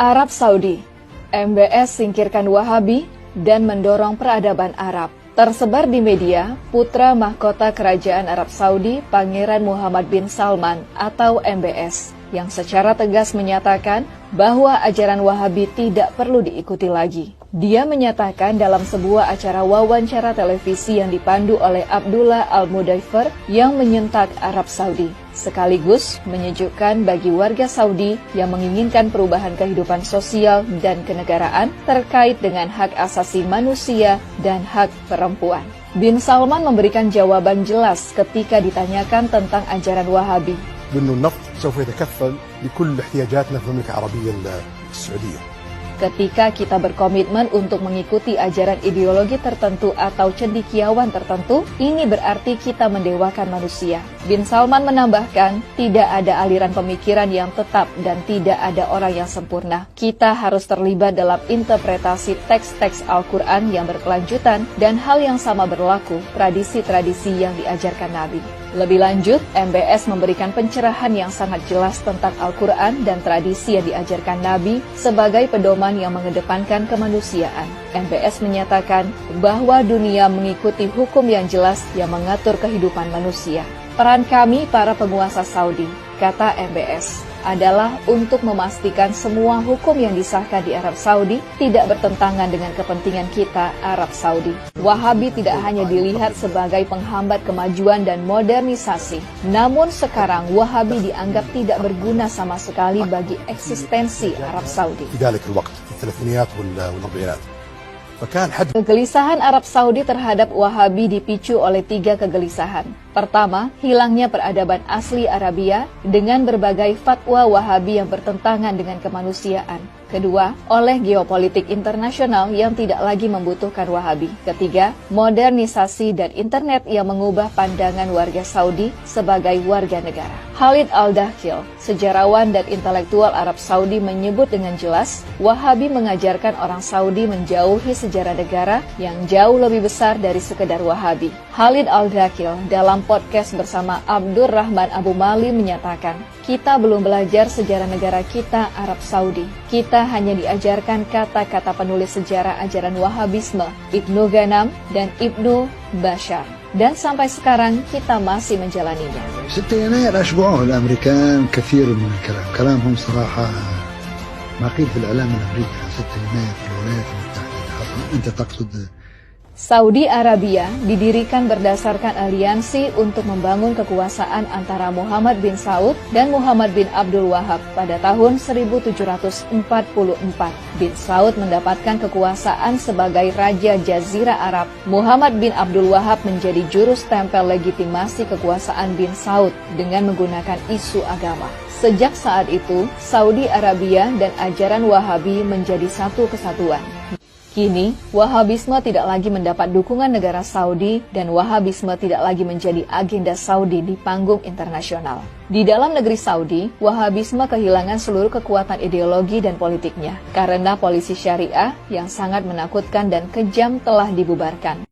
Arab Saudi, MBS singkirkan Wahabi dan mendorong peradaban Arab. Tersebar di media, putra mahkota Kerajaan Arab Saudi, Pangeran Muhammad bin Salman atau MBS, yang secara tegas menyatakan bahwa ajaran Wahabi tidak perlu diikuti lagi. Dia menyatakan dalam sebuah acara wawancara televisi yang dipandu oleh Abdullah Al-Mudaifer yang menyentak Arab Saudi, sekaligus menyejukkan bagi warga Saudi yang menginginkan perubahan kehidupan sosial dan kenegaraan terkait dengan hak asasi manusia dan hak perempuan. Bin Salman memberikan jawaban jelas ketika ditanyakan tentang ajaran Wahabi. بأنه النفط سوف يتكفل بكل احتياجاتنا في المملكة العربية السعودية. Ketika kita berkomitmen untuk mengikuti ajaran ideologi tertentu atau cendekiawan tertentu, ini berarti kita mendewakan manusia. Bin Salman menambahkan, tidak ada aliran pemikiran yang tetap dan tidak ada orang yang sempurna. Kita harus terlibat dalam interpretasi teks-teks Al-Quran yang berkelanjutan dan hal yang sama berlaku tradisi-tradisi yang diajarkan Nabi. Lebih lanjut, MBS memberikan pencerahan yang sangat jelas tentang Al-Quran dan tradisi yang diajarkan Nabi sebagai pedoman yang mengedepankan kemanusiaan. MBS menyatakan bahwa dunia mengikuti hukum yang jelas yang mengatur kehidupan manusia. Peran kami para penguasa Saudi, kata MBS, adalah untuk memastikan semua hukum yang disahkan di Arab Saudi tidak bertentangan dengan kepentingan kita Arab Saudi. Wahabi tidak hanya dilihat sebagai penghambat kemajuan dan modernisasi, namun sekarang Wahabi dianggap tidak berguna sama sekali bagi eksistensi Arab Saudi. Kegelisahan Arab Saudi terhadap Wahabi dipicu oleh 3 kegelisahan. Pertama, hilangnya peradaban asli Arabia dengan berbagai fatwa Wahabi yang bertentangan dengan kemanusiaan. Kedua, oleh geopolitik internasional yang tidak lagi membutuhkan Wahabi. Ketiga, modernisasi dan internet yang mengubah pandangan warga Saudi sebagai warga negara. Khalid Al-Dakhil, sejarawan dan intelektual Arab Saudi menyebut dengan jelas, Wahabi mengajarkan orang Saudi menjauhi sejarah negara yang jauh lebih besar dari sekedar Wahabi. Khalid Al-Dakhil dalam podcast bersama Abdur Rahman Abu Mali menyatakan, kita belum belajar sejarah negara kita Arab Saudi. Kita hanya diajarkan kata-kata penulis sejarah ajaran Wahabisme, Ibnu Ghanam dan Ibnu Bashar. Dan sampai sekarang kita masih menjalaninya. 6 يناير أشبعوه الأمريكان كثير من الكلام. كلامهم صراحة ما قيل في الإعلام الأمريكي 6 يناير في الولايات المتحدة. أنت تقصد Saudi Arabia didirikan berdasarkan aliansi untuk membangun kekuasaan antara Muhammad bin Saud dan Muhammad bin Abdul Wahab pada tahun 1744. Bin Saud mendapatkan kekuasaan sebagai Raja Jazirah Arab. Muhammad bin Abdul Wahab menjadi juru stempel legitimasi kekuasaan bin Saud dengan menggunakan isu agama. Sejak saat itu, Saudi Arabia dan ajaran Wahabi menjadi satu kesatuan. Kini, Wahabisme tidak lagi mendapat dukungan negara Saudi dan Wahabisme tidak lagi menjadi agenda Saudi di panggung internasional. Di dalam negeri Saudi, Wahabisme kehilangan seluruh kekuatan ideologi dan politiknya karena polisi syariah yang sangat menakutkan dan kejam telah dibubarkan.